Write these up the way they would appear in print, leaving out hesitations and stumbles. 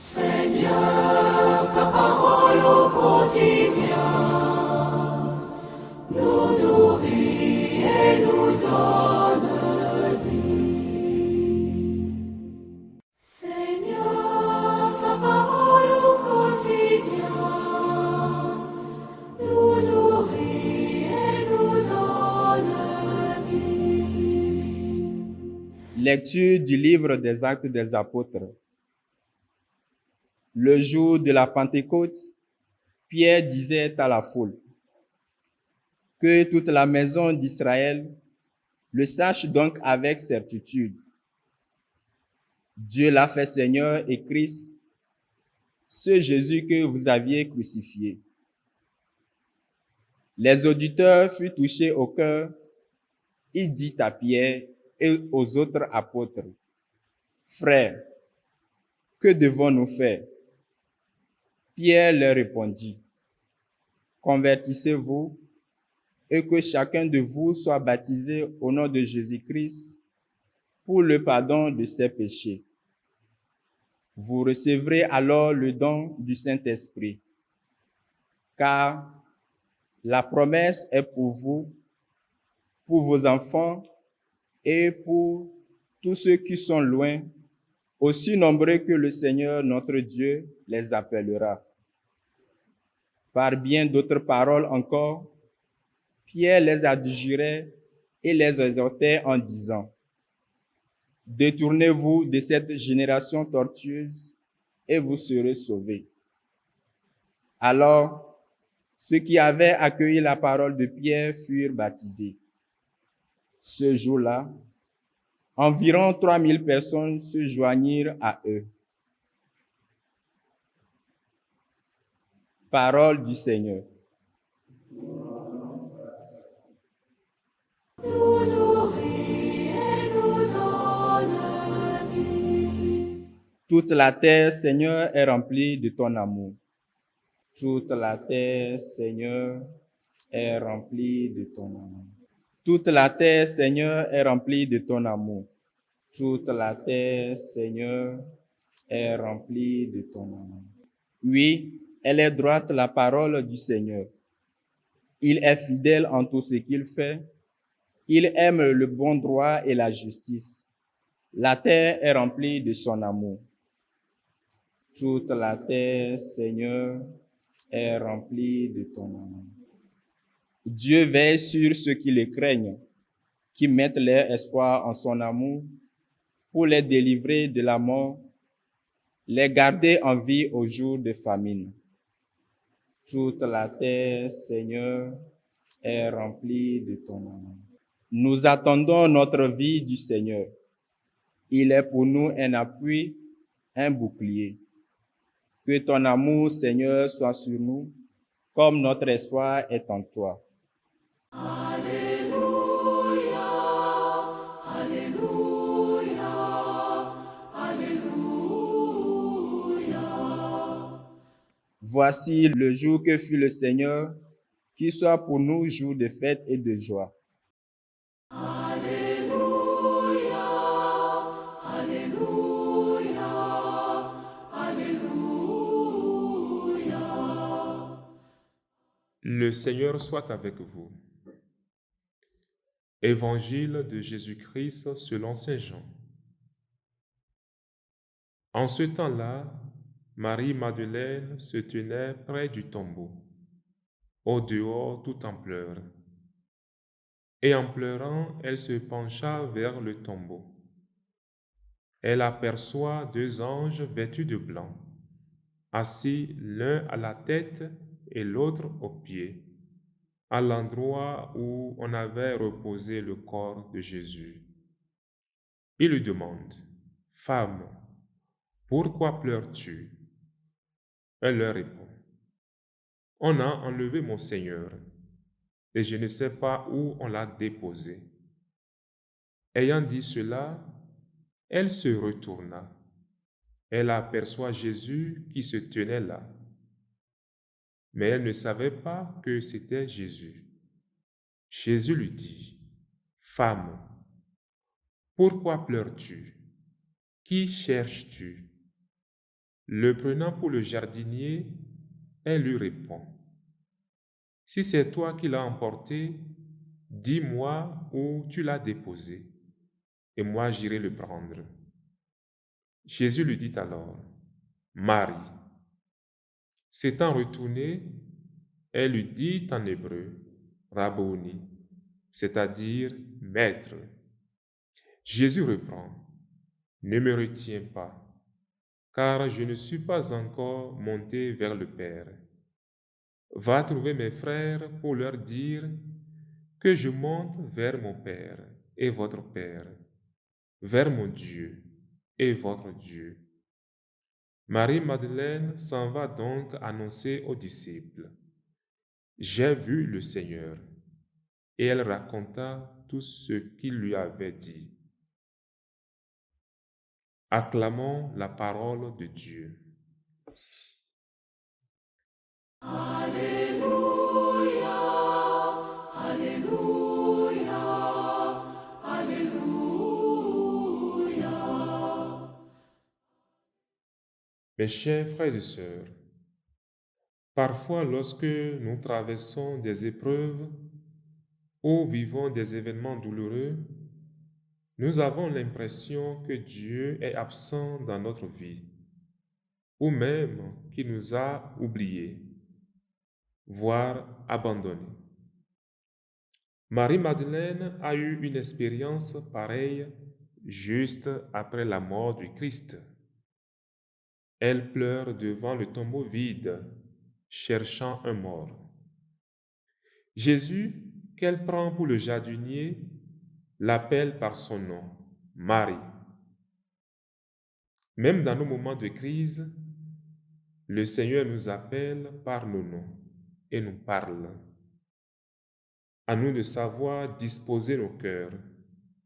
Seigneur, ta parole au quotidien nous nourrit et nous donne vie. Seigneur, ta parole au quotidien nous nourrit et nous donne vie. Lecture du livre des Actes des Apôtres. Le jour de la Pentecôte, Pierre disait à la foule: que toute la maison d'Israël le sache donc avec certitude. Dieu l'a fait Seigneur et Christ, ce Jésus que vous aviez crucifié. Les auditeurs furent touchés au cœur. Il dit à Pierre et aux autres apôtres: frères, que devons-nous faire? Pierre leur répondit: convertissez-vous et que chacun de vous soit baptisé au nom de Jésus-Christ pour le pardon de ses péchés. Vous recevrez alors le don du Saint-Esprit, car la promesse est pour vous, pour vos enfants et pour tous ceux qui sont loin, aussi nombreux que le Seigneur notre Dieu les appellera. Par bien d'autres paroles encore, Pierre les adjurait et les exhortait en disant: détournez-vous de cette génération tortueuse et vous serez sauvés. Alors, ceux qui avaient accueilli la parole de Pierre furent baptisés. Ce jour-là, environ 3000 personnes se joignirent à eux. Parole du Seigneur. Nous nourrit et nous donne vie. Toute la terre, Seigneur, est remplie de ton amour. Toute la terre, Seigneur, est remplie de ton amour. Toute la terre, Seigneur, est remplie de ton amour. Toute la terre, Seigneur, est remplie de ton amour. Oui, elle est droite la parole du Seigneur. Il est fidèle en tout ce qu'il fait. Il aime le bon droit et la justice. La terre est remplie de son amour. Toute la terre, Seigneur, est remplie de ton amour. Dieu veille sur ceux qui le craignent, qui mettent leur espoir en son amour, pour les délivrer de la mort, les garder en vie au jour de famine. Toute la terre, Seigneur, est remplie de ton amour. Nous attendons notre vie du Seigneur. Il est pour nous un appui, un bouclier. Que ton amour, Seigneur, soit sur nous, comme notre espoir est en toi. Alléluia, Alléluia, Alléluia. Voici le jour que fut le Seigneur, qu'il soit pour nous jour de fête et de joie. Alléluia, Alléluia, Alléluia. Le Seigneur soit avec vous. Évangile de Jésus-Christ selon saint Jean. En ce temps-là, Marie-Madeleine se tenait près du tombeau, au dehors tout en pleurs. Et en pleurant, elle se pencha vers le tombeau. Elle aperçoit deux anges vêtus de blanc, assis l'un à la tête et l'autre aux pieds, à l'endroit où on avait reposé le corps de Jésus. Il lui demande: Femme, pourquoi pleures-tu? Elle leur répond: On a enlevé mon Seigneur, et je ne sais pas où on l'a déposé. Ayant dit cela, elle se retourna. Elle aperçoit Jésus qui se tenait là. Mais elle ne savait pas que c'était Jésus. Jésus lui dit: Femme, pourquoi pleures-tu? Qui cherches-tu? Le prenant pour le jardinier, elle lui répond, « Si c'est toi qui l'as emporté, dis-moi où tu l'as déposé, et moi j'irai le prendre. » Jésus lui dit alors, « Marie. » S'étant retournée, elle lui dit en hébreu, « Rabboni », c'est-à-dire « Maître ». Jésus reprend, « Ne me retiens pas, car je ne suis pas encore monté vers le Père. Va trouver mes frères pour leur dire que je monte vers mon Père et votre Père, vers mon Dieu et votre Dieu. » Marie-Madeleine s'en va donc annoncer aux disciples, « J'ai vu le Seigneur. » Et elle raconta tout ce qu'il lui avait dit. Acclamons la parole de Dieu. Alléluia, Alléluia, Alléluia. Mes chers frères et sœurs, parfois lorsque nous traversons des épreuves ou vivons des événements douloureux, nous avons l'impression que Dieu est absent dans notre vie, ou même qu'il nous a oubliés, voire abandonnés. Marie-Madeleine a eu une expérience pareille juste après la mort du Christ. Elle pleure devant le tombeau vide, cherchant un mort. Jésus, qu'elle prend pour le jardinier, l'appelle par son nom, Marie. Même dans nos moments de crise, le Seigneur nous appelle par nos noms et nous parle. À nous de savoir disposer nos cœurs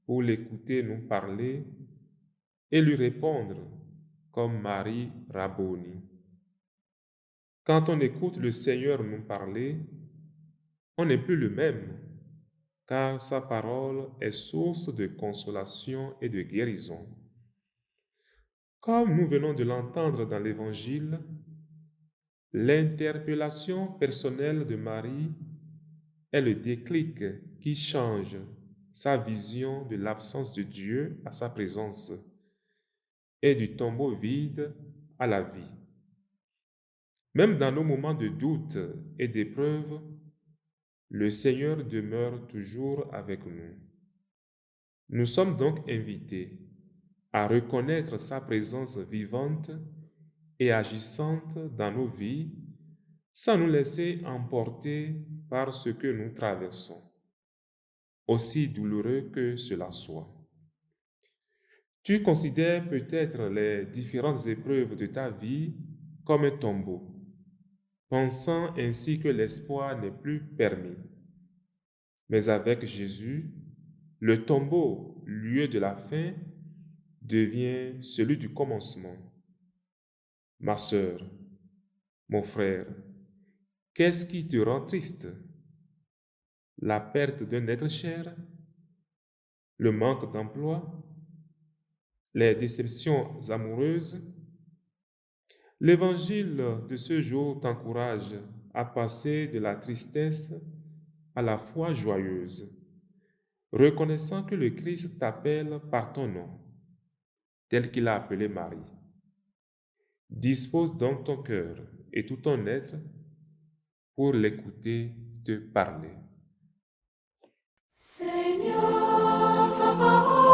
pour l'écouter nous parler et lui répondre comme Marie Rabboni. Quand on écoute le Seigneur nous parler, on n'est plus le même, car sa parole est source de consolation et de guérison. Comme nous venons de l'entendre dans l'Évangile, l'interpellation personnelle de Marie est le déclic qui change sa vision de l'absence de Dieu à sa présence et du tombeau vide à la vie. Même dans nos moments de doute et d'épreuve, le Seigneur demeure toujours avec nous. Nous sommes donc invités à reconnaître sa présence vivante et agissante dans nos vies sans nous laisser emporter par ce que nous traversons, aussi douloureux que cela soit. Tu considères peut-être les différentes épreuves de ta vie comme un tombeau, pensant ainsi que l'espoir n'est plus permis. Mais avec Jésus, le tombeau, lieu de la fin, devient celui du commencement. Ma sœur, mon frère, qu'est-ce qui te rend triste? La perte d'un être cher? Le manque d'emploi? Les déceptions amoureuses? L'évangile de ce jour t'encourage à passer de la tristesse à la foi joyeuse, reconnaissant que le Christ t'appelle par ton nom, tel qu'il a appelé Marie. Dispose donc ton cœur et tout ton être pour l'écouter te parler. Seigneur, ta parole